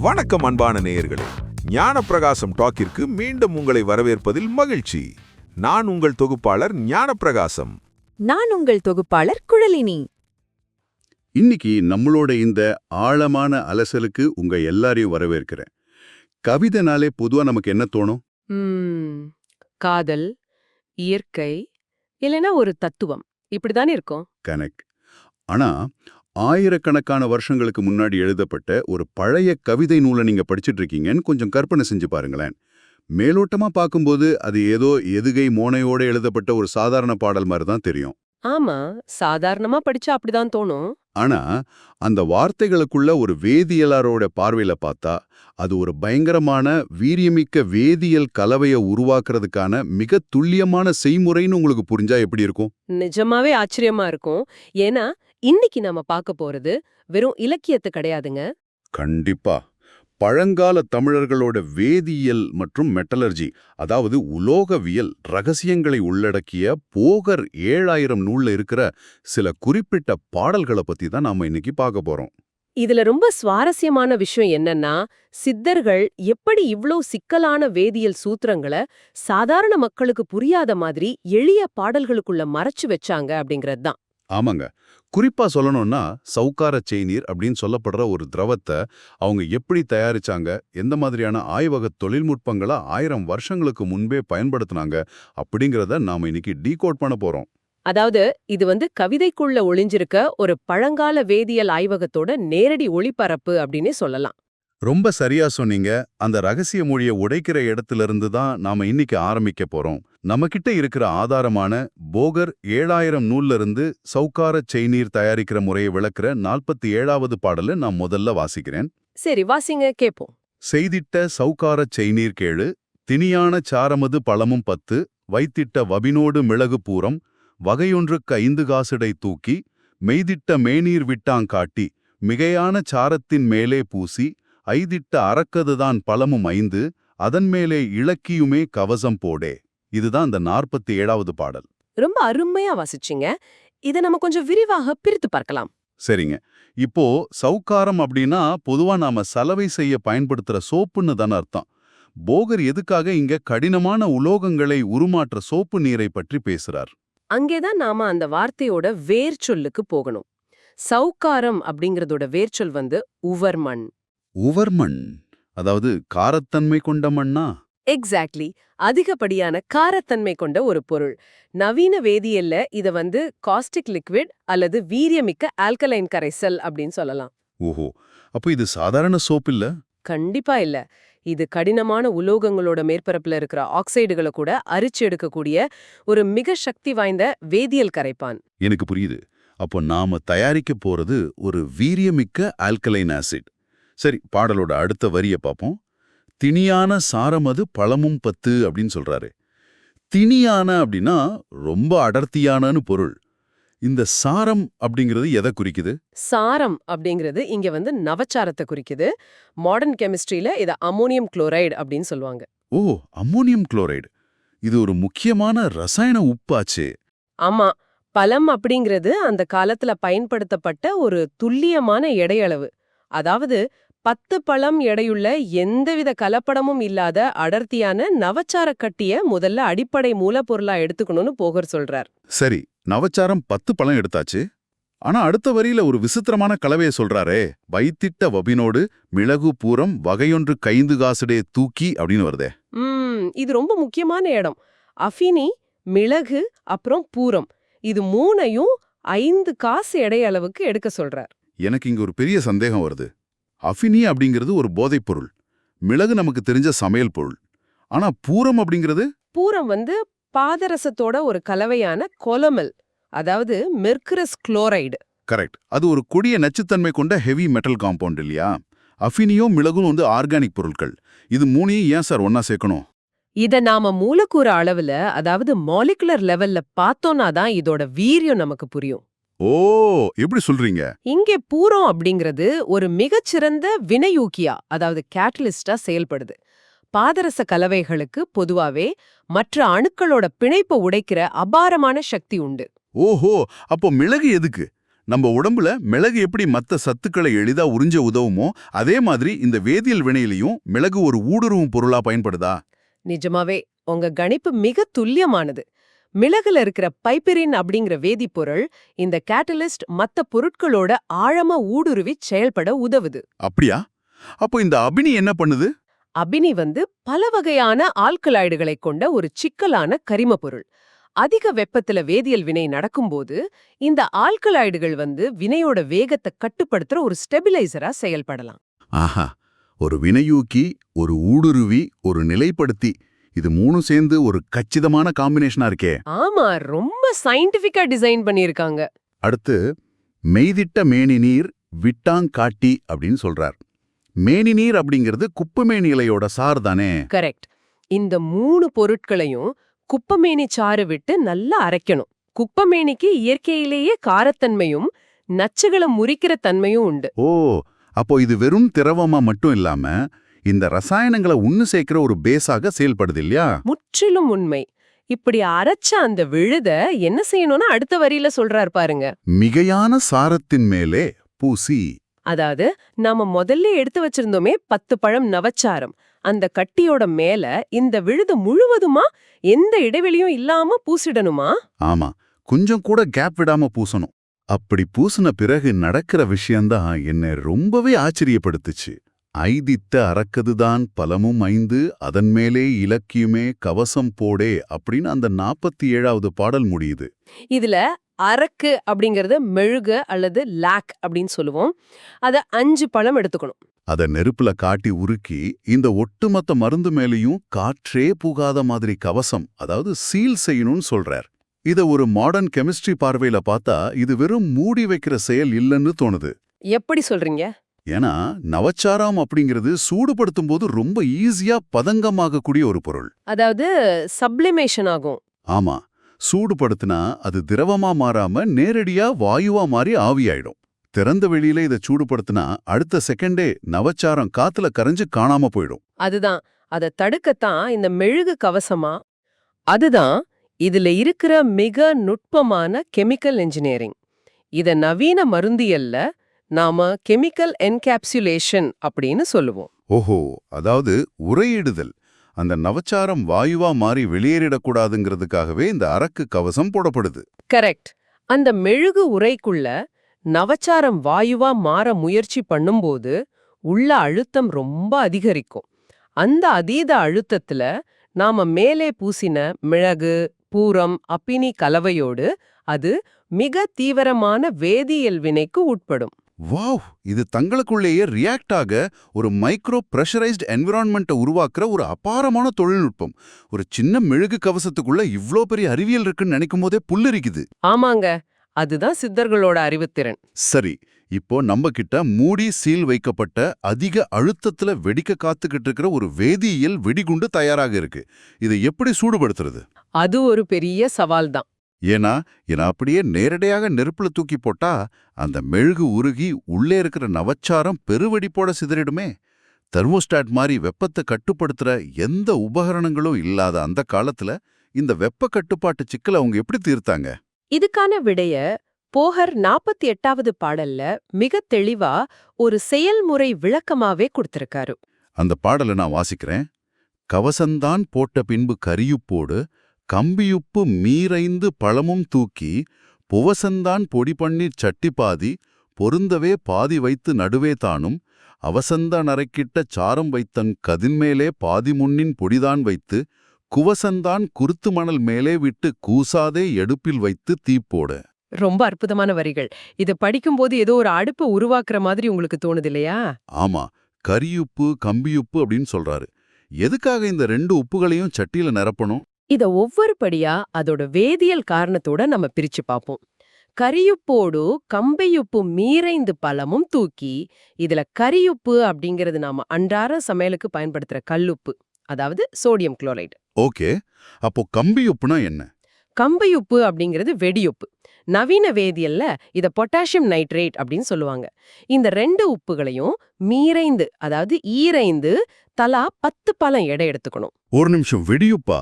வணக்கம் அன்பான நேயர்களே, ஞானப்பிரகாசம் டாக்கிற்கு மீண்டும் உங்களை வரவேற்பதில் மகிழ்ச்சி. நான் உங்கள் தொகுப்பாளர் ஞானப்பிரகாசம். நான் உங்கள் தொகுப்பாளர் குழலினி. இன்னைக்கு நம்மளோட இந்த ஆழமான அலசலுக்கு உங்க எல்லாரையும் வரவேற்கிறேன். கவிதைனாலே பொதுவா நமக்கு என்ன தோணும்? காதல், இயற்கை, இல்லைன்னா ஒரு தத்துவம், இப்படிதானே இருக்கும். கனெக்ட். ஆனா ஆயிரக்கணக்கான வருஷங்களுக்கு முன்னாடி எழுதப்பட்ட ஒரு பழைய கவிதை நூலை நீங்க படிச்சுட்டு இருக்கீங்கன்னு கொஞ்சம் கற்பனை செஞ்சு பாருங்களேன். மேலோட்டமா பார்க்கும்போது அது ஏதோ எதுகை மோனையோட எழுதப்பட்ட ஒரு சாதாரண பாடல் மாதிரி தான் தெரியும். ஆமா, சாதாரணமா படிச்சா அப்படிதான் தோணும். ஆனா அந்த வார்த்தைகளுக்குள்ள ஒரு வேதியியலாரோட பார்வையில பார்த்தா அது ஒரு பயங்கரமான வீரியமிக்க வேதியியல் கலவையை உருவாக்குறதுக்கான மிக துல்லியமான செய்முறைன்னு உங்களுக்கு புரிஞ்சா எப்படி இருக்கும்? நிஜமாவே ஆச்சரியமா இருக்கும். ஏன்னா இன்னைக்கு நாம பார்க்க போறது வெறும் இலக்கியத்து கிடையாதுங்க. கண்டிப்பா. பழங்கால தமிழர்களோட வேதியியல் மற்றும் மெட்டலர்ஜி, அதாவது உலோகவியல் ரகசியங்களை உள்ளடக்கிய போகர் 7000 நூல்ல இருக்கிற சில குறிப்பிட்ட பாடல்களை பத்தி தான் நாம இன்னைக்கு பார்க்க போறோம். இதுல ரொம்ப சுவாரஸ்யமான விஷயம் என்னன்னா, சித்தர்கள் எப்படி இவ்ளோ சிக்கலான வேதியியல் சூத்திரங்களை சாதாரண மக்களுக்கு புரியாத மாதிரி எளிய பாடல்களுக்குள்ள மறைச்சு வச்சாங்க அப்படிங்கிறது தான். ஆமாங்க. குறிப்பா சொல்லணும்னா சவுக்கார செய்நீர் அப்படின்னு சொல்லப்படுற ஒரு திரவத்தை அவங்க எப்படி தயாரிச்சாங்க, எந்த மாதிரியான ஆய்வக தொழில்நுட்பங்களை 1000 வருஷங்களுக்கு முன்பே பயன்படுத்தினாங்க அப்படிங்கிறத நாம இன்னைக்கு டீகோட் பண்ண போறோம். அதாவது இது கவிதைக்குள்ள ஒளிஞ்சிருக்க ஒரு பழங்கால வேதியியல் ஆய்வகத்தோட நேரடி ஒளிபரப்பு அப்படின்னே சொல்லலாம். ரொம்ப சரியா சொன்னீங்க. அந்த ரகசிய மொழியை உடைக்கிற இடத்துல இருந்து தான் நாம இன்னைக்கு ஆரம்பிக்க போறோம். நம்மகிட்ட இருக்கிற ஆதாரமான போகர் 7000 நூல்ல இருந்து சவுக்கார செய்நீர் தயாரிக்கிற முறையை விளக்குற 47வது பாடலை நான் முதல்ல வாசிக்கிறேன். சரி, வாசிங்க, கேப்போம். செய்திட்ட சவுக்கார செய்நீர் கேளு, திணியான சாரமது பழமும் 10, வைத்திட்ட வபினோடு மிளகு பூரம், வகையொன்றுக்கு 5 காசிடை தூக்கி, மெய்திட்ட மேநீர் விட்டாங்காட்டி, மிகையான சாரத்தின் மேலே பூசி, ஐதிட்ட அறக்கதுதான் பழமும் 5, அதன் மேலே இலக்கியுமே கவசம் போடே. இதுதான் அந்த 47வது பாடல். ரொம்ப அருமையா வாசிச்சிங்க. இதை நம்ம கொஞ்சம் விரிவாக பிரித்து பார்க்கலாம். சரிங்க. இப்போ சவுக்காரம் அப்படின்னா பொதுவா நாம சலவை செய்ய பயன்படுத்துற சோப்புன்னு தானே அர்த்தம். போகர் எதுக்காக இங்க கடினமான உலோகங்களை உருமாற்ற சோப்பு நீரை பற்றி பேசுறார்? அங்கேதான் நாம அந்த வார்த்தையோட வேர் சொல்லுக்கு போகணும். சவுக்காரம் அப்படிங்கறதோட வேர்ச்சொல் உவர்மண். உவர்மண், அதாவது காரத்தன்மை கொண்ட மண்ணா? எக்ஸாக்ட்லி, அதிகப்படியான காரத்தன்மை கொண்ட ஒரு பொருள். நவீன வேதியியல்ல இத காஸ்டிக் லிக்விட் அல்லது வீரியமிக்க ஆல்கலைன் கரைசல் அப்படின்னு சொல்லலாம். ஓஹோ, அப்போ இது சாதாரண சோப்பு இல்ல? கண்டிப்பா இல்ல. இது கடினமான உலோகங்களோட மேற்பரப்புல இருக்கிற ஆக்சைடுகளை கூட அரிச்சு எடுக்கக்கூடிய ஒரு மிக சக்தி வாய்ந்த வேதியியல் கரைப்பான். எனக்கு புரியுது. அப்போ நாம தயாரிக்க போறது ஒரு வீரியமிக்க ஆல்கலைன் ஆசிட். சரி, பாடலோட அடுத்த வரிய பார்ப்போம். திணியான சாரமது பழமும் 10 அப்படின்னு சொல்றாரு. திணியான அப்படின்னா ரொம்ப அடர்த்தியானன்னு பொருள். இந்த சாரம் அப்படிங்கிறது எதை குறிக்குது? சாரம் அப்படிங்கிறது இங்க நவச்சாரத்தை குறிக்குது. மாடர்ன் கெமிஸ்ட்ரியில இத அமோனியம் குளோரைடு அப்படின்னு சொல்லுவாங்க. ஓ, அம்மோனியம் குளோரைடு. இது ஒரு முக்கியமான ரசாயன உப்பாச்சே. ஆமா, பழம் அப்படிங்கிறது அந்த காலத்துல பயன்படுத்தப்பட்ட ஒரு துல்லியமான எடையளவு. அதாவது 10 பழம் எடையுள்ள எந்தவித கலப்படமும் இல்லாத அடர்த்தியான நவச்சார கட்டிய முதல்ல அடிப்படை மூலப்பொருளா எடுத்துக்கணும்னு போகர் சொல்றார். சரி, நவச்சாரம் 10 பழம் எடுத்தாச்சு. ஆனா அடுத்த வரியில ஒரு விசித்திரமான கலவையை சொல்றாரே, வைத்திட்ட வபினோடு மிளகு பூரம் வகையொன்று 5 காசிடே தூக்கி அப்படின்னு வருதே. இது ரொம்ப முக்கியமான இடம். அஃபினி, மிளகு, அப்புறம் பூரம், இது 3ஐயும் 5 காசு எடையளவுக்கு எடுக்க சொல்றார். எனக்கு இங்க ஒரு பெரிய சந்தேகம் வருது. அஃபினி அப்படிங்கிறது ஒரு போதைப் பொருள், மிளகு நமக்கு தெரிஞ்ச சமையல் பொருள். ஆனா பூரம் அப்படிங்கிறது? பூரம் பாதரசத்தோட ஒரு கலவையான கொலமல், அதாவது மெர்குரஸ் குளோரைடு. கரெக்ட். அது ஒரு கொடிய நச்சுத்தன்மை கொண்ட ஹெவி மெட்டல் காம்பவுண்ட் இல்லையா? அஃபினியும் மிளகும் ஆர்கானிக் பொருட்கள். இது 3ஐயும் ஏன் சார் ஒன்னா சேர்க்கணும்? இத நாம மூலக்கூறு அளவுல, அதாவது மாலிகுலர் லெவல்ல பார்த்தோம்னா தான் இதோட வீரியம் நமக்கு புரியும். ஓ, எப்படி சொல்றீங்க? இங்கே பூரம் அப்படிங்கிறது ஒரு மிகச்சிறந்த வினையூக்கியா, அதாவது கேட்டலிஸ்டா செயல்படுது. பாதரச கலவைகளுக்கு பொதுவாவே மற்ற அணுக்களோட பிணைப்பை உடைக்கிற அபாரமான சக்தி உண்டு. ஓஹோ, அப்போ மிளகு எதுக்கு? நம்ம உடம்புல மிளகு எப்படி மத்த சத்துக்களை எளிதா உறிஞ்ச உதவுமோ அதே மாதிரி இந்த வேதியியல் வினையிலையும் மிளகு ஒரு ஊடுருவும் பொருளா பயன்படுதா? நிஜமாவே உங்க கணிப்பு மிக துல்லியமானது. மிளகுல இருக்கிற பைப்பரின் அப்படிங்கிற வேதிப்பொருள் இந்த கேட்டலிஸ்ட் மத்த பொருட்களோட ஆழமா ஊடுருவி செயல்பட உதவுது. அப்படியா? அப்போ இந்த அபினி என்ன பண்ணுது? அபினி பல வகையான ஆல்கலாய்டுகளை கொண்ட ஒரு சிக்கலான கரிம பொருள். அதிக வெப்பத்துல வேதியியல் வினை நடக்கும்போது இந்த ஆல்கலாய்டுகள் வினையோட வேகத்தை கட்டுப்படுத்துற ஒரு ஸ்டெபிலைசரா செயல்படலாம். ஆஹா, ஒரு வினையூக்கி, ஒரு ஊடுருவி, ஒரு நிலைப்படுத்தி, இது மூணும் சேர்ந்து ஒரு கச்சிதமான காம்பினேஷனா இருக்கே. ஆமா, ரொம்ப சயின்டிபிக்கா டிசைன் பண்ணியிருக்காங்க. அடுத்து மெய்திட்ட மேனிநீர் விட்டாங்காட்டி அப்படின்னு சொல்றார். மேனிநீர் அப்படிங்கிறது குப்பமேனி இலையோட சாறு தானே? கரெக்ட். இந்த 3 பொருட்களையும் குப்பமேனி சாறு விட்டு நல்லா அரைக்கணும். குப்பமேனிக்கு இயற்கையிலேயே காரத்தன்மையும் நச்சுகளை முறிக்கிற தன்மையும் உண்டு. ஓ, அப்போ இது வெறும் திரவமா மட்டும் இல்லாம இந்த ரசாயனங்களை உன்னு சேர்க்கிற ஒரு பேஸாக செயல்படுது இல்லையா? முற்றிலும் உண்மை. இப்படி அரைச்ச அந்த விழுத என்ன செய்யணும்னு அடுத்த வரியில சொல்றார் பாருங்க. மிகையான சாரத்தின் மேலே பூசி. அதாவது நாம முதல்ல எடுத்து வச்சிருந்தோமே 10 பழம் நவச்சாரம், அந்த கட்டியோட மேல இந்த விழுது முழுவதுமா எந்த இடைவெளியும் இல்லாம பூசிடணுமா? ஆமா, கொஞ்சம் கூட கேப் விடாம பூசணும். அப்படி பூசின பிறகு நடக்கிற விஷயம்தான் என்னை ரொம்பவே ஆச்சரியப்படுத்துச்சு. ஐதித்த அறக்கதுதான் பலமும் 5 அதன் மேலே இலக்கியுமே கவசம் போடே அப்படின்னு அந்த 47வது பாடல் முடியுது. இதுல அரக்கு அப்படிங்கறது மெழுகு அல்லது லாக் அப்படின்னு சொல்லுவோம். அத 5 பழம் எடுத்துக்கணும். அத நெருப்புல காட்டி உருக்கி இந்த ஒட்டுமொத்த மருந்து மேலேயும் காற்றே புகாத மாதிரி கவசம், அதாவது சீல் செய்யணும்னு சொல்றார். இத ஒரு மாடர்ன் கெமிஸ்ட்ரி பார்வையில பார்த்தா இது வெறும் மூடி வைக்கிற செயல் இல்லைன்னு தோணுது. எப்படி சொல்றீங்க? ஏன்னா நவச்சாரம் அப்படிங்கிறது சூடுபடுத்தும் போது ரொம்ப ஈஸியா பதங்கமாகக்கூடிய ஒரு பொருள். அதாவது சப்ளிமேஷன் ஆகும். ஆமா, சூடுபடுத்தினா அது திரவமா மாறாம நேரடியா வாயுவா மாறி ஆவியாயிடும். திறந்த வெளியில இதை சூடுபடுத்தினா அடுத்த செகண்டே நவச்சாரம் காத்துல கரைஞ்சு காணாம போயிடும். அதுதான், அதை தடுக்கத்தான் இந்த மெழுகு கவசமா. அதுதான் இதுல இருக்கிற மிக நுட்பமான கெமிக்கல் இன்ஜினியரிங். இத நவீன மருந்தியல்ல நாம கெமிக்கல் என்கேப்சுலேஷன் அப்படின்னு சொல்லுவோம். ஓஹோ, அதாவது உரையிடுதல். அந்த நவச்சாரம் வாயுவா மாறி வெளியேறிடக்கூடாதுங்கிறதுக்காகவே இந்த அரக்கு கவசம் போடப்படுது. கரெக்ட். அந்த மெழுகு உரைக்குள்ள நவச்சாரம் வாயுவா மாற முயற்சி பண்ணும்போது உள்ள அழுத்தம் ரொம்ப அதிகரிக்கும். அந்த அதீத அழுத்தத்துல நாம மேலே பூசின மிளகு, பூரம், அப்பினி கலவையோடு அது மிக தீவிரமான வேதியியல் வினைக்கு உட்படும். வாவ், இது தங்களுக்குள்ளேயே ரியாக்ட் ஆக ஒரு மைக்ரோ பிரஷரைஸ்ட் என்விரான்மெண்ட்டை உருவாக்குற ஒரு அபாரமான தொழில்நுட்பம். ஒரு சின்ன மெழுகு கவசத்துக்குள்ள இவ்ளோ பெரிய அறிவியல் இருக்குன்னு நினைக்கும் போதே புல்லரிக்குது. ஆமாங்க, அதுதான் சித்தர்களோட அறிவுத்திறன். சரி, இப்போ நம்ம கிட்ட மூடி சீல் வைக்கப்பட்ட அதிக அழுத்தத்துல வெடிக்க காத்துக்கிட்டு இருக்கிற ஒரு வேதியியல் வெடிகுண்டு தயாராக இருக்கு. இதை எப்படி சூடுபடுத்துறது? அது ஒரு பெரிய சவால் தான். ஏன்னா அப்படியே நேரடியாக நெருப்புல தூக்கி போட்டா அந்த மெழுகு உருகி உள்ளே இருக்கிற நவச்சாரம் பெருவெடிப்போட சிதறிடுமே. தெர்மோஸ்டாட் மாதிரி வெப்பத்தை கட்டுப்படுத்துற எந்த உபகரணங்களும் இல்லாத அந்த காலத்துல இந்த வெப்ப கட்டுப்பாட்டு சிக்கலை அவங்க எப்படி தீர்த்தாங்க? இதுக்கான விடைய போகர் 48வது பாடல்ல மிக தெளிவா ஒரு செயல்முறை விளக்கமாவே கொடுத்திருக்காரு. அந்த பாடலை நான் வாசிக்கிறேன். கவசந்தான் போட்ட பின்பு கரியுப்போடு கம்பியுப்பு மீறைந்து பழமும் தூக்கி புவசந்தான் பொடி பண்ணிற் சட்டி பாதி பொருந்தவே பாதி வைத்து நடுவே தானும் அவசந்தான் அரைக்கிட்ட சாரம் வைத்தன் கதின்மேலே பாதி முன்னின் பொடிதான் வைத்து குவசந்தான் குருத்து மணல் மேலே விட்டு கூசாதே எடுப்பில் வைத்து தீப்போட. ரொம்ப அற்புதமான வரிகள். இத படிக்கும்போது ஏதோ ஒரு அடுப்பு உருவாக்குற மாதிரி உங்களுக்கு தோணுது இல்லையா? ஆமா, கரியுப்பு கம்பியுப்பு அப்படின்னு சொல்றாரு. எதுக்காக இந்த 2 உப்புகளையும் சட்டியில நிரப்பணும்? இத ஒவ்வொரு படியா அதோட வேதியியல் காரணத்தோட நம்ம பிரிச்சு பார்ப்போம். கரியுப்போடு கம்பையுப்பு மீறைந்து பழமும் தூக்கி, இதுல கரியுப்பு அப்படிங்கிறது நாம அன்றாட சமையலுக்கு பயன்படுத்துற கல்லுப்பு, அதாவது சோடியம் குளோரைடு. ஓகே, அப்போ கம்பியுப்புனா என்ன? கம்பையுப்பு அப்படிங்கிறது வெடியுப்பு. நவீன வேதியியல்ல இத பொட்டாசியம் நைட்ரேட் அப்படின்னு சொல்லுவாங்க. இந்த 2 உப்புகளையும் மீறைந்து, அதாவது ஈரைந்து தலா 10 பழம் எடை எடுத்துக்கணும். ஒரு நிமிஷம், வெடியுப்பா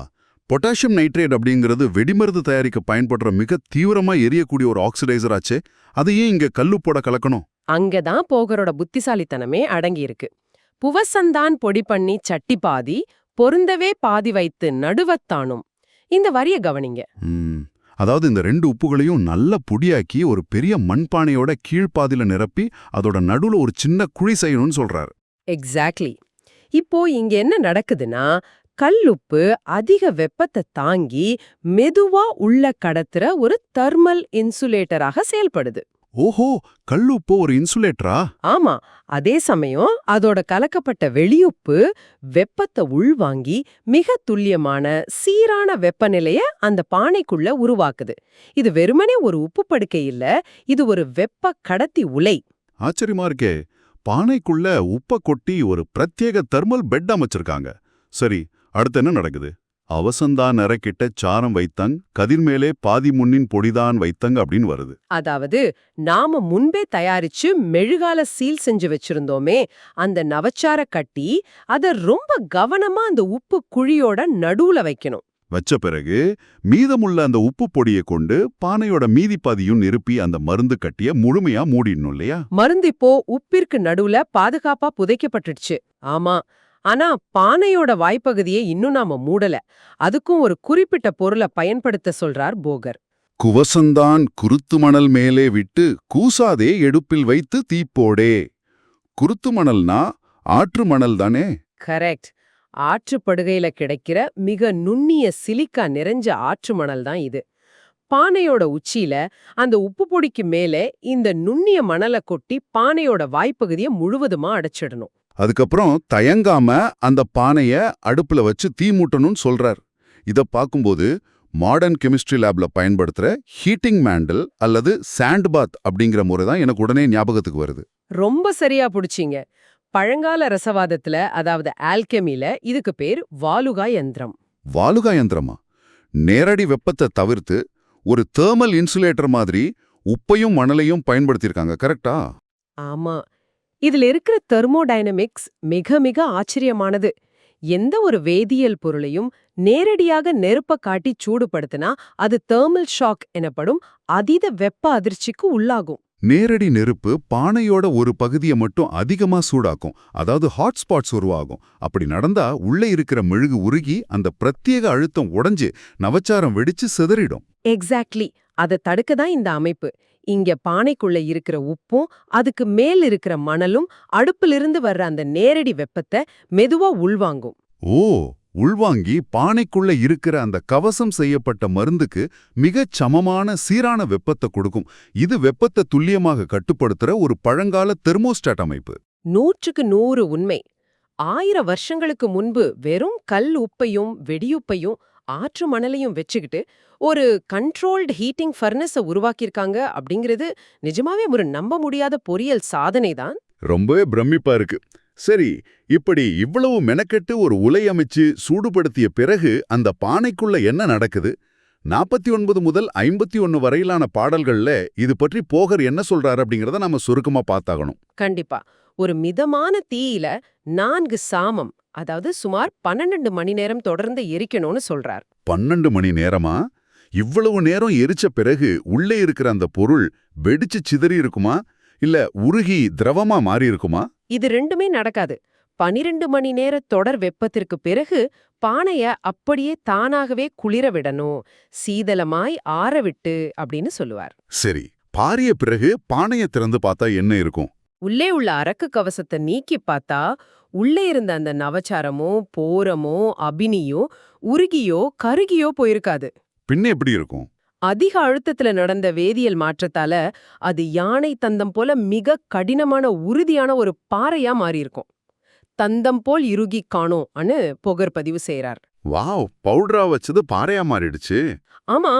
பொட்டாசியம் நைட்ரேட் அப்படிங்கிறது வெடிமருந்து தயாரிக்க பயன்படுற மிக தீவிரமா எரியக்கூடிய ஒரு ஆக்சிடைசர் ஆச்சே. அதையே இங்க கல்லுப்போட கலக்கணும். அங்கதான் போகரோட புத்திசாலித்தனமே அடங்கியிருக்கு. புவசந்தான் பொடி பண்ணி சட்டி பாதி, பொருந்தவே பாதி வைத்து நடுவத்தானும். இந்த வரிய கவனிங்க. அதாவது இந்த 2 உப்புகளையும் நல்லா பொடியாக்கி ஒரு பெரிய மண்பானையோட கீழ்ப்பாதியில நிரப்பி அதோட நடுவுல ஒரு சின்ன குழி செய்யணும்னு சொல்றாரு. எக்ஸாக்ட்லி. இப்போ இங்க என்ன நடக்குதுன்னா, கல்லுப்பு அதிக வெப்பத்தை தாங்கி மெதுவா உள்ள கடத்துற ஒரு தெர்மல் இன்சுலேட்டராக செயல்படுது. ஓஹோ, கல்லுப்பு ஒரு இன்சுலேட்டரா? ஆமா. அதே சமயம் அதோட கலக்கப்பட்ட வெளியுப்பு வெப்பத்தை உள்வாங்கி மிக துல்லியமான சீரான வெப்பநிலைய அந்த பானைக்குள்ள உருவாக்குது. இது வெறுமனே ஒரு உப்பு படுக்கை இல்ல, இது ஒரு வெப்ப கடத்தி உலை. ஆச்சரியமா இருக்கே. பானைக்குள்ள உப்ப கொட்டி ஒரு பிரத்யேக தெர்மல் பெட் அமைச்சிருக்காங்க. சரி, அடுத்து என்ன நடக்குது? அவசந்தான் நிறக்கிட்ட சாரம் வைத்தங், கதிர்மேலே பாதி முன்னின் பொடிதான் வைத்தங் அப்படின்னு வருது. அதாவது நாம முன்பே தயாரிச்சு மெழுகால சீல் செஞ்சு வச்சிருந்தோமே அந்த நவச்சார கட்டி, அத ரொம்ப கவனமா அந்த உப்பு குழியோட நடுவுல வைக்கணும். வச்ச பிறகு மீதமுள்ள அந்த உப்பு பொடியை கொண்டு பானையோட மீதி பாதியும் நிரப்பி அந்த மருந்து கட்டிய முழுமையா மூடிடணும் இல்லையா? மருந்து இப்போ உப்பிற்கு நடுவுல பாதுகாப்பா புதைக்கப்பட்டுடுச்சு. ஆமா. ஆனா பானையோட வாய்ப்பகுதியை இன்னும் நாம மூடல. அதுக்கும் ஒரு குறிப்பிட்ட பொருளை பயன்படுத்த சொல்றார் போகர். குவசந்தான் குருத்து மணல் மேலே விட்டு கூசாதே எடுப்பில் வைத்து தீப்போடே. குருத்து மணல்னா ஆற்று மணல் தானே? கரெக்ட். ஆற்றுப்படுகையில கிடைக்கிற மிக நுண்ணிய சிலிக்கா நிறைஞ்ச ஆற்று மணல் தான் இது. பானையோட உச்சியில அந்த உப்பு பொடிக்கு மேலே இந்த நுண்ணிய மணலை கொட்டி பானையோட வாய்ப்பகுதியை முழுவதுமா அடைச்சிடணும். அதுக்கப்புறம் தயங்காம அந்த பானைய அடுப்புல வச்சு தீ மூட்டணும்னு சொல்றார். இத பாக்கும்போது மாடர்ன் கெமிஸ்ட்ரி லேப்ல பயன்படுத்துற ஹீட்டிங் மேண்டில் அல்லது சாண்ட் பாத் அப்படிங்கிற முறை தான் எனக்கு உடனே ஞாபகத்துக்கு வருது. ரொம்ப சரியா புடிச்சீங்க. பழங்கால ரசவாதத்துல, அதாவது ஆல்கெமில இதுக்கு பேர் வாலுகா யந்திரம். வாலுகா யந்திரமா? நேரடி வெப்பத்தை தவிர்த்து ஒரு தெர்மல் இன்சுலேட்டர் மாதிரி உப்பையும் மணலையும் பயன்படுத்தியிருக்காங்க, கரெக்டா? ஆமா. இதுல இருக்கிற தெர்மோடைனமிக்ஸ் மிக மிக ஆச்சரியமானது. எந்த ஒரு வேதியியல் பொருளையும் நேரடியாக நெருப்ப காட்டி சூடுபடுத்தினா அது தெர்மல் ஷாக் எனப்படும் அதீத வெப்ப அதிர்ச்சிக்கு உள்ளாகும். நேரடி நெருப்பு பானையோட ஒரு பகுதியை மட்டும் அதிகமா சூடாக்கும், அதாவது ஹாட்ஸ்பாட்ஸ் உருவாகும். அப்படி நடந்தா உள்ளே இருக்கிற மெழுகு உருகி அந்த பிரத்யேக அழுத்தம் உடைஞ்சு நவச்சாரம் வெடிச்சு சிதறிடும். எக்ஸாக்ட்லி. அதை தடுக்க தான் இந்த அமைப்பு. இங்க பானைக்குள்ள இருக்கிற உப்பும் அதுக்கு மேல் இருக்கிற மணலும் அடுப்பிலிருந்து வர்ற அந்த நேரடி வெப்பத்தை மெதுவா உள்வாங்கும். ஓ, உள்வாங்கி பானைக்குள்ள இருக்கிற அந்த கவசம் செய்யப்பட்ட மருந்துக்கு மிகச் சமமான சீரான வெப்பத்தை கொடுக்கும். இது வெப்பத்தை துல்லியமாக கட்டுப்படுத்துற ஒரு பழங்கால தெர்மோஸ்டாட் அமைப்பு. 100க்கு 100 உண்மை. 1000 வருஷங்களுக்கு முன்பு வெறும் கல் உப்பையும் வெடியுப்பையும் ஆற்று மணலையும் வச்சுக்கிட்டு ஒரு கண்ட்ரோல்டு ஹீட்டிங் ஃபர்னஸை உருவாக்கியிருக்காங்க அப்படிங்கிறது நிஜமாவே ஒரு நம்ப முடியாத பொறியியல் சாதனை தான். ரொம்பவே பிரமிப்பா இருக்கு. சரி, இப்படி இவ்வளவு மெனக்கெட்டு ஒரு உலை அமைச்சு சூடுபடுத்திய பிறகு அந்த பானைக்குள்ள என்ன நடக்குது? 49 முதல் 51 வரையிலான பாடல்கள்ல இது பற்றி போகர் என்ன சொல்றாரு அப்படிங்கறத நாம சுருக்கமா பார்த்தாகணும். கண்டிப்பா. ஒரு மிதமான தீயில 4 சாமம், அதாவது சுமார் 12 மணி நேரம் தொடர்ந்து எரிக்கணும்னு சொல்றார். 12 மணி நேரமா? இவ்வளவு நேரம் எரிச்ச பிறகு உள்ளே இருக்கிற அந்த பொருள் வெடிச்சு சிதறி இருக்குமா, இல்ல உருகி திரவமா மாறி இருக்குமா? இது ரெண்டுமே நடக்காது. 12 மணி நேர தொடர் வெப்பத்திற்கு பிறகு பானைய அப்படியே தானாகவே குளிர விடணும், சீதளமாய் ஆறவிட்டு அப்படின்னு சொல்லுவார். சரி, பாரிய பிறகு பானைய திறந்து பார்த்தா என்ன இருக்கும்? உள்ளே உள்ள அரக்கு கவசத்தை நீக்கி பார்த்தா உள்ளே இருந்த அந்த நவச்சாரமோ போரமோ அபினியோ உருகியோ கருகியோ போயிருக்காது. பின்ன எப்படி இருக்கும்? அதிக அழுத்தத்துல நடந்த வேதியியல் மாற்றத்தால அது யானை தந்தம் போல மிக கடினமான உறுதியான ஒரு பாறையா மாறியிருக்கும். தந்தம் போல் இறுகி காணோம்னு புகர் பதிவு செய்றார். வாவ், பவுடரா வச்சது பாறையா மாறிடுச்சு. ஆமா.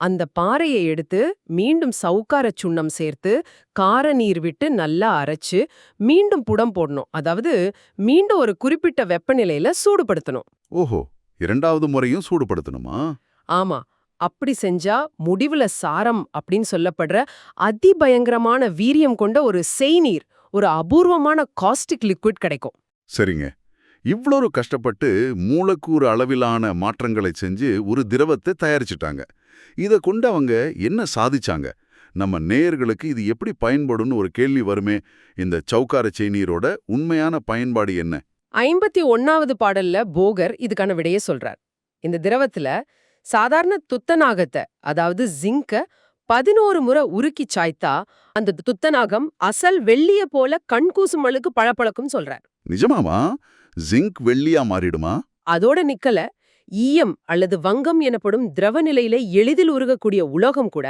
அந்த பாறையை எடுத்து மீண்டும் சவுக்கார சுண்ணம் சேர்த்து கார நீர் விட்டு நல்லா அரைச்சு மீண்டும் புடம் போடணும். அதாவது மீண்டும் ஒரு குறிப்பிட்ட வெப்பநிலையில சூடுபடுத்தணும். ஓஹோ, 2வது முறையும் சூடுபடுத்தணுமா? ஆமா. அப்படி செஞ்சா முடிவுல சாரம் அப்படின்னு சொல்லப்படுற அதிபயங்கரமான வீரியம் கொண்ட ஒரு செய்நீர், ஒரு அபூர்வமான காஸ்டிக் லிக்விட் கிடைக்கும். சரிங்க, இவ்வளவு கஷ்டப்பட்டு மூலக்கூறு அளவிலான மாற்றங்களை செஞ்சு ஒரு திரவத்தை தயாரிச்சிட்டாங்க. இதை கொண்டு அவங்க என்ன சாதிச்சாங்க? நம்ம நேயர்களுக்கு இது எப்படி பயன்படும்னு ஒரு கேள்வி வருமே. இந்த சௌக்கார செய்நீரோட உண்மையான பயன்பாடு என்ன? 51வது பாடல்ல போகர் இதுக்கான விடைய சொல்றார். இந்த திரவத்துல சாதாரண துத்தநாகத்தை, அதாவது ஜிங்க 11 முறை உருக்கி சாய்த்தா அந்த துத்தநாகம் அசல் வெள்ளிய போல கண்கூசும் அளவுக்கு பளபளக்கும் சொல்றார். நிஜமாவா? ஜிங்க் வெள்ளியா மாறிடுமா? அதோட நிக்கல, ஈயம் அல்லது வங்கம் எனப்படும் திரவ நிலையில எளிதில் உருகக்கூடிய உலோகம் கூட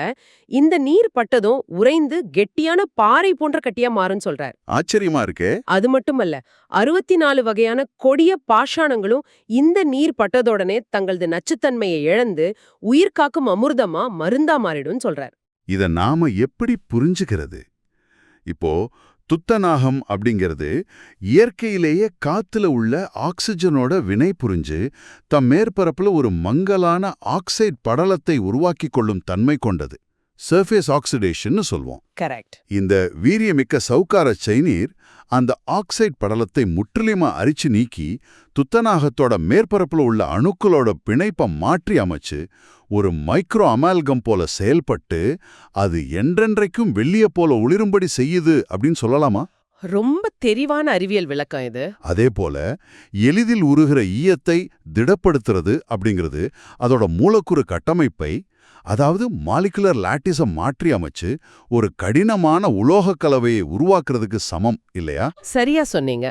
இந்த நீர் பட்டதும் உறைந்து கெட்டியான பாறை போன்ற கட்டியா மாறும் சொல்றார். ஆச்சரியமா இருக்கே. அது மட்டுமல்ல, 64 வகையான கொடிய பாஷாணங்களும் இந்த நீர் பட்டதோடனே தங்களது நச்சுத்தன்மையை இழந்து உயிர் காக்கும் அமிர்தமா மருந்தா மாறிடும் சொல்றார். இத நாம எப்படி புரிஞ்சுக்கிறது? இப்போ துத்தநாகம் அப்படிங்கிறது இயற்கையிலேயே காத்துல உள்ள ஆக்சிஜனோட வினை புரிஞ்சு தம் மேற்பரப்புல ஒரு மங்கலான ஆக்சைடு படலத்தை உருவாக்கி கொள்ளும் தன்மை கொண்டது. சர்ஃபேஸ் ஆக்சிடேஷன்னு சொல்வோம். கரெக்ட். இந்த வீரியமிக்க சௌக்கார செய்நீர் அந்த ஆக்சைடு படலத்தை முற்றிலுமா அரிச்சு நீக்கி துத்தநாகத்தோட மேற்பரப்புல உள்ள அணுக்களோட பிணைப்பை மாற்றி அமைச்சு ஒரு மைக்ரோ அமால்கம் போல செயல்பட்டு அது என்றென்றைக்கும் வெள்ளிய போல ஒளிரும்படி செய்யுது அப்படின்னு சொல்லலாமா? ரொம்ப தெரிவான அறிவியல் விளக்கம் இது. அதே போல எளிதில் உருகிற ஈயத்தை திடப்படுத்துறது அப்படிங்கிறது அதோட மூலக்கூறு கட்டமைப்பை, அதாவது மாலிகுலர் லாட்டிஸை மாற்றி அமைச்சு ஒரு கடினமான உலோக கலவையை உருவாக்குறதுக்கு சமம் இல்லையா? சரியா சொன்னீங்க.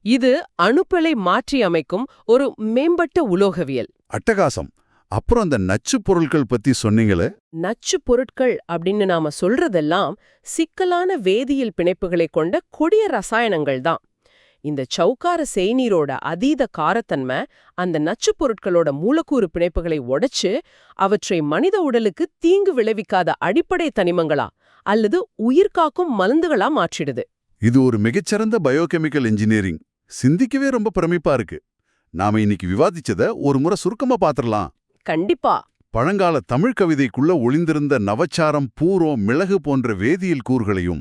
இது அணுக்களை மாற்றி அமைக்கும் ஒரு மேம்பட்ட உலோகவியல். அட்டகாசம். அப்புறம் அந்த நச்சு பொருட்கள் பத்தி சொன்னீங்களே. நச்சு பொருட்கள் அப்படின்னு நாம சொல்றதெல்லாம் சிக்கலான வேதியியல் பிணைப்புகளை கொண்ட கொடிய ரசாயனங்கள் தான். இந்த சௌக்கார செய்நீரோட அதீத காரத்தன்மை அந்த நச்சு பொருட்களோட மூலக்கூறு பிணைப்புகளை உடைச்சு அவற்றை மனித உடலுக்கு தீங்கு விளைவிக்காத அடிப்படை தனிமங்களா அல்லது உயிர்காக்கும் மருந்துகளா மாற்றிடுது. இது ஒரு மிகச்சிறந்த பயோகெமிக்கல் இன்ஜினியரிங். சிந்திக்கவே ரொம்ப பிரமிப்பா இருக்கு. நாம இன்னைக்கு விவாதிச்சத ஒரு முறை சுருக்கமா பாத்திரலாம். கண்டிப்பா. பழங்கால தமிழ் கவிதைக்குள்ள ஒளிந்திருந்த நவச்சாரம், பூரம், மிளகு போன்ற வேதியியல் கூறுகளையும்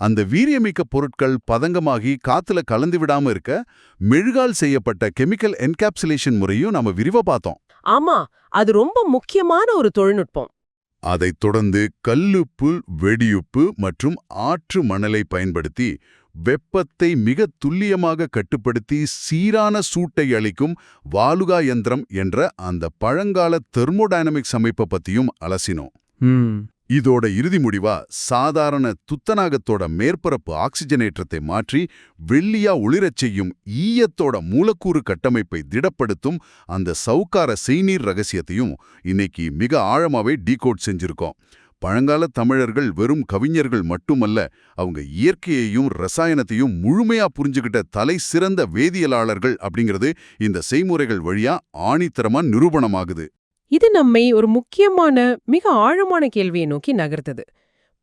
அந்த வீரியமிக்க பொருட்கள் பதங்கமாகி காத்துல கலந்து விடாம இருக்க மெழுகால் செய்யப்பட்ட கெமிக்கல் என்கேப்சுலேஷன் முறையும் நாம விரிவா பார்த்தோம். ஆமா, அது ரொம்ப முக்கியமான ஒரு தொழில்நுட்பம். அதைத் தொடர்ந்து கல்லுப்பு, வெடியுப்பு மற்றும் ஆற்று மணலை பயன்படுத்தி வெப்பத்தை மிக துல்லியமாக கட்டுப்படுத்தி சீரான சூட்டை அளிக்கும் வாலுகா யந்திரம் என்ற அந்த பழங்கால தெர்மோடைனமிக்ஸ் அமைப்பை பத்தியும் அலசினோம். இதோட இறுதி முடிவா சாதாரண துத்தநாகத்தோட மேற்பரப்பு ஆக்சிஜனேற்றத்தை மாற்றி வெள்ளியா ஒளிரச் செய்யும் ஈயத்தோட மூலக்கூறு கட்டமைப்பை திடப்படுத்தும் அந்த சௌக்கார செய்நீர் ரகசியத்தையும் இன்னைக்கு மிக ஆழமாவே டீகோட் செஞ்சிருக்கோம். பழங்கால தமிழர்கள் வெறும் கவிஞர்கள் மட்டுமல்ல, அவங்க இயற்கையையும் ரசாயனத்தையும் முழுமையா புரிஞ்சுகிட்ட தலை சிறந்த வேதியியலாளர்கள் அப்படிங்கிறது இந்த செய்முறைகள் வழியா ஆணித்தரமா நிரூபணமாகுது. இது நம்மை ஒரு முக்கியமான மிக ஆழமான கேள்வியை நோக்கி நகர்த்தது.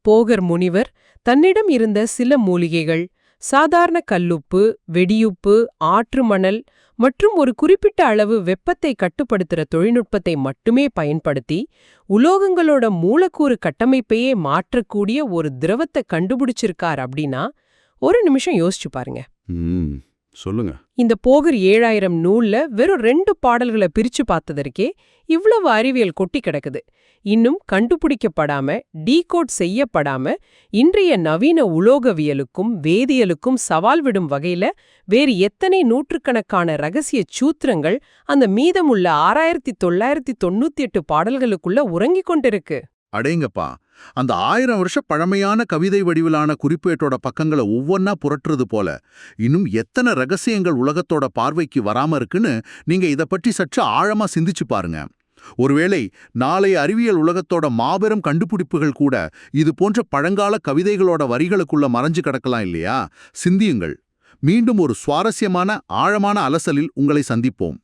போகர் முனிவர் தன்னிடம் இருந்த சில மூலிகைகள், சாதாரண கல்லுப்பு, வெடியுப்பு, ஆற்று மணல் மற்றும் ஒரு குறிப்பிட்ட அளவு வெப்பத்தை கட்டுப்படுத்துற தொழில்நுட்பத்தை மட்டுமே பயன்படுத்தி உலோகங்களோட மூலக்கூறு கட்டமைப்பையே மாற்றக்கூடிய ஒரு திரவத்தை கண்டுபிடிச்சிருக்கார் அப்படின்னா ஒரு நிமிஷம் யோசிச்சு பாருங்க. சொல்லுங்க. இந்த போகர் 7000 நூல்ல வெறும் 2 பாடல்களை பிரிச்சு பார்த்ததற்கே இவ்வளவு அறிவியல் கொட்டி கிடக்குது. இன்னும் கண்டுபிடிக்கப்படாம, டீகோட் செய்யப்படாம இன்றைய நவீன உலோகவியலுக்கும் வேதியியலுக்கும் சவால் விடும் வகையில வேறு எத்தனை நூற்றுக்கணக்கான ரகசிய சூத்திரங்கள் அந்த மீதமுள்ள 6998 பாடல்களுக்குள்ள உறங்கிக் கொண்டிருக்கு. அடேங்கப்பா, அந்த 1000 வருஷ பழமையான கவிதை வடிவிலான குறிப்பேட்டோட பக்கங்களை ஒவ்வொன்னா புரட்டுறது போல இன்னும் எத்தனை ரகசியங்கள் உலகத்தோட பார்வைக்கு வராம இருக்குன்னு நீங்க இத பற்றி சற்று ஆழமா சிந்திச்சு பாருங்க. ஒருவேளை நாளைய அறிவியல் உலகத்தோட மாபெரும் கண்டுபிடிப்புகள் கூட இது போன்ற பழங்கால கவிதைகளோட வரிகளுக்குள்ள மறைஞ்சு கிடக்கலாம் இல்லையா? சிந்தியுங்கள். மீண்டும் ஒரு சுவாரஸ்யமான ஆழமான அலசலில் உங்களை சந்திப்போம்.